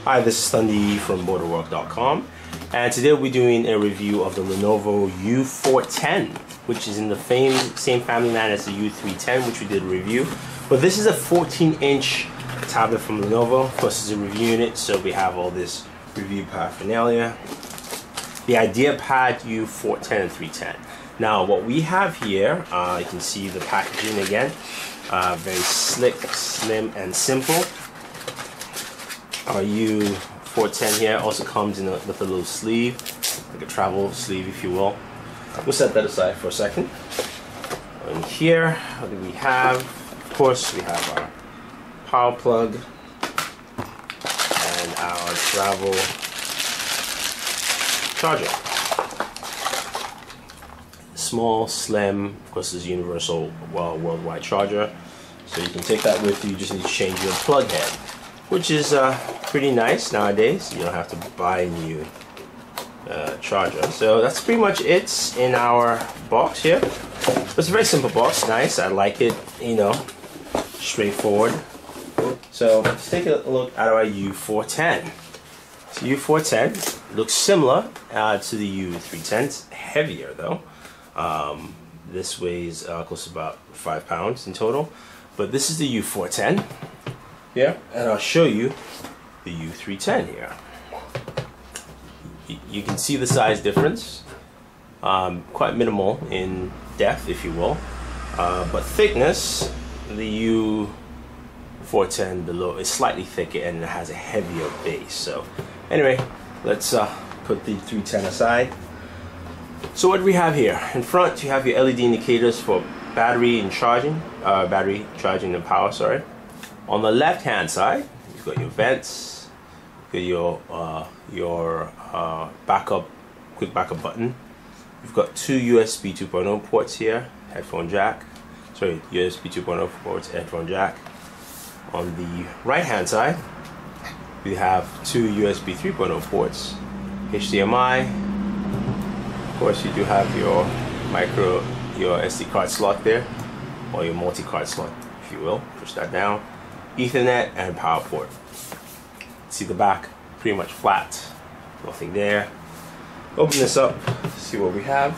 Hi, this is Thundy from motorwork.com, and today we'll be doing a review of the Lenovo U410, which is in the same family line as the U310, which we did a review. But this is a 14-inch tablet from Lenovo. Of course, it's a review unit, so we have all this review paraphernalia. The ideaPad U410 and 310. Now, what we have here, you can see the packaging again. Very slick, slim, and simple. Our U410 here also comes with a little sleeve, like a travel sleeve, if you will. We'll set that aside for a second. And here, what do we have? Of course, we have our power plug and our travel charger. Small, slim, of course, this is universal, worldwide charger. So you can take that with you. You just need to change your plug head, which is pretty nice nowadays. You don't have to buy a new charger. So that's pretty much it in our box here. It's a very simple box, nice. I like it, you know, straightforward. So let's take a look at our U410. So U410 looks similar to the U310. It's heavier though. This weighs close to about 5 pounds in total. But this is the U410. Yeah, and I'll show you the U310 here. You can see the size difference, quite minimal in depth, if you will, but thickness, the U410 below is slightly thicker and it has a heavier base. So anyway, let's put the 310 aside. So what do we have here? In front, you have your LED indicators for battery and charging, and power, sorry. On the left hand side, you've got your vents, you've got your quick backup button. You've got two USB 2.0 ports here, USB 2.0 ports, headphone jack. On the right hand side, we have two USB 3.0 ports, HDMI. Of course, you do have your your SD card slot there, or your multi-card slot, if you will. Push that down. Ethernet and power port. See the back, pretty much flat, nothing there. Open this up, see what we have.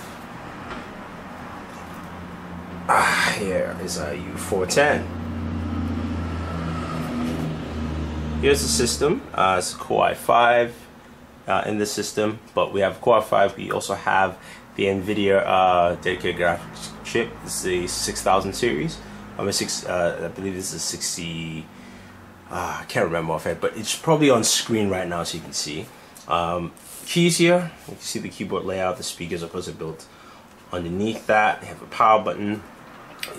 Here is our U410. Here's the system. It's a Core i5 in the system, but we have Core i5. We also have the NVIDIA dedicated graphics chip. This is the 6000 series. I believe this is 60. I can't remember offhand, but it's probably on screen right now, so you can see. Keys here. You can see the keyboard layout. The speakers are supposed to be built underneath that. They have a power button.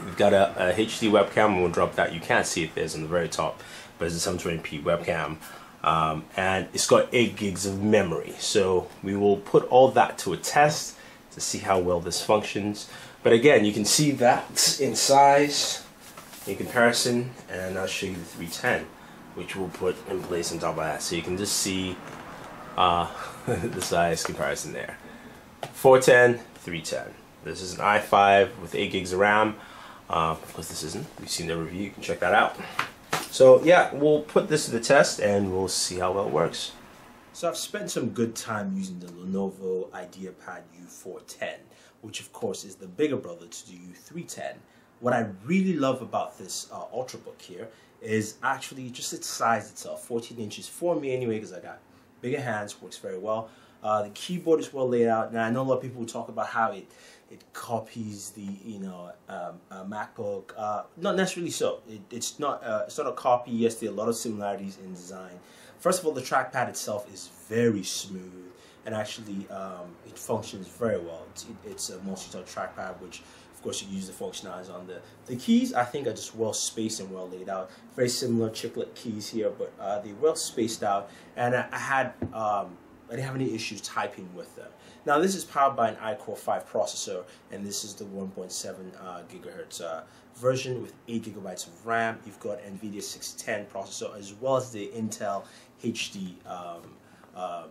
We've got a HD webcam. We'll drop that. You can't see it. There's on the very top, but it's a 720p webcam. And it's got 8 gigs of memory. So we will put all that to a test to see how well this functions. But again, you can see that in size in comparison, and I'll show you the 310, which we'll put in place on top of that, so you can just see the size comparison there. 410, 310. This is an i5 with 8 gigs of RAM. Of course, this isn't. We've seen the review. You can check that out. So yeah, we'll put this to the test and we'll see how well it works. So I've spent some good time using the Lenovo ideaPad U410, which of course is the bigger brother to the U310. What I really love about this Ultrabook here is actually just its size itself. 14 inches for me anyway, because I got bigger hands, works very well. The keyboard is well laid out. Now I know a lot of people talk about how it copies the MacBook. Not necessarily so. It's not a copy. Yes, there are a lot of similarities in design. First of all, the trackpad itself is very smooth, and actually it functions very well. It's a multi-touch trackpad, which of course you use the functionalities on the keys. I think are just well spaced and well laid out. Very similar chiclet keys here, but they're well spaced out, and I didn't have any issues typing with them. Now this is powered by an iCore 5 processor, and this is the 1.7 gigahertz version with 8 gigabytes of RAM. You've got NVIDIA 610 processor as well as the Intel HD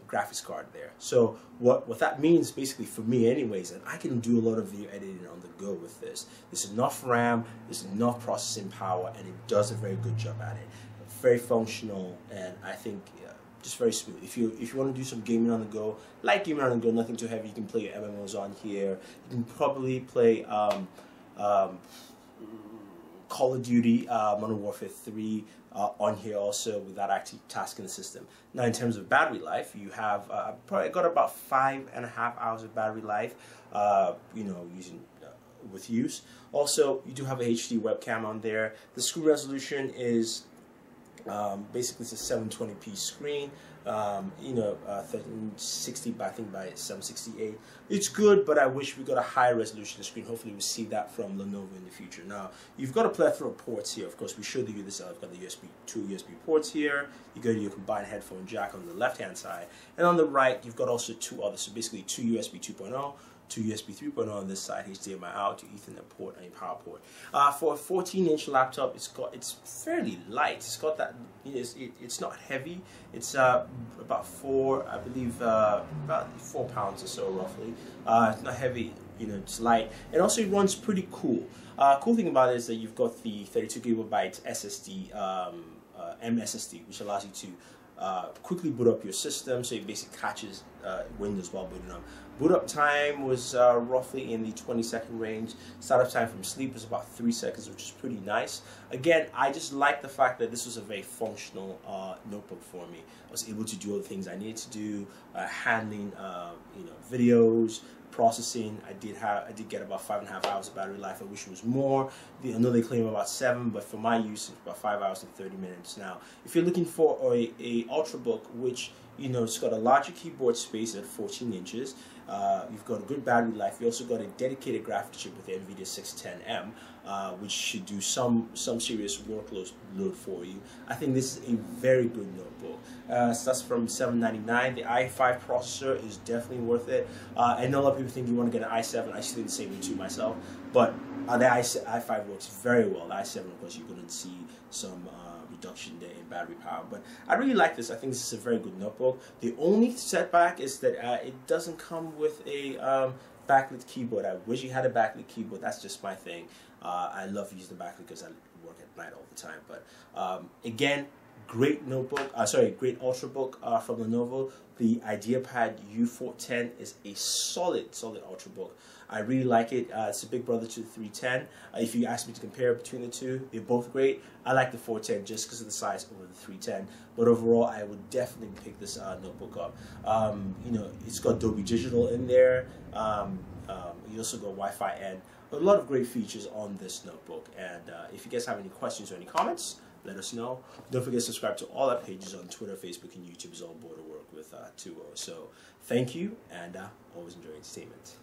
graphics card there. So what that means basically for me anyways, and I can do a lot of video editing on the go with this. There's enough RAM, there's enough processing power, and it does a very good job at it. Very functional, and I think just very smooth. If you want to do some gaming on the go, light gaming on the go, nothing too heavy, you can play your MMOs on here. You can probably play Call of Duty, Modern Warfare 3 on here also without actually tasking the system. Now in terms of battery life, you have probably got about 5.5 hours of battery life, you know, using with use. Also, you do have a HD webcam on there. The screen resolution is basically it's a 720p screen, you know, 1360 by, I think, by 768. It's good, but I wish we got a higher resolution screen. Hopefully we'll see that from Lenovo in the future. Now, you've got a plethora of ports here. Of course, we showed you this. I've got the two USB ports here. You go to your combined headphone jack on the left-hand side. And on the right, you've got also two others. So basically two USB 2.0, two USB 3.0 on this side, HDMI out, to Ethernet port, and a power port. For a 14-inch laptop, it's fairly light. It's got that, it's not heavy. It's about I believe about 4 pounds or so roughly. It's not heavy, you know, it's light. And also it runs pretty cool. Cool thing about it is that you've got the 32 gigabyte SSD, MSSD, which allows you to quickly boot up your system, so it basically catches Windows while booting up. Boot up time was roughly in the 20-second range. Startup time from sleep was about 3 seconds, which is pretty nice. Again, I just like the fact that this was a very functional notebook for me. I was able to do all the things I needed to do, handling you know, videos, processing. I did get about 5.5 hours of battery life. I wish it was more. I know they claim about 7, but for my use, it's about 5 hours and 30 minutes. Now, if you're looking for a Ultrabook, which, you know, it's got a larger keyboard space at 14 inches, you've got a good battery life. You also got a dedicated graphics chip with the NVIDIA 610M, which should do some serious workload for you. I think this is a very good notebook. Starts from $799. The i5 processor is definitely worth it. I know a lot of people think you want to get an i7. I still the same way too myself, but the i5 works very well. The i7, of course, you're going to see some reduction there in battery power. But I really like this. I think this is a very good notebook. The only setback is that it doesn't come with a backlit keyboard. I wish it had a backlit keyboard. That's just my thing. I love using the backlit because I work at night all the time. But again, great notebook, great Ultrabook from Lenovo. The ideaPad U410 is a solid Ultrabook. I really like it. It's a big brother to the 310. If you ask me to compare between the two, they're both great. I like the 410 just because of the size over the 310. But overall, I would definitely pick this notebook up. You know, it's got Dolby Digital in there. You also got Wi-Fi N. A lot of great features on this notebook. And if you guys have any questions or any comments, let us know. Don't forget to subscribe to all our pages on Twitter, Facebook, and YouTube. Is all board to work with 2O. So thank you, and always enjoy entertainment.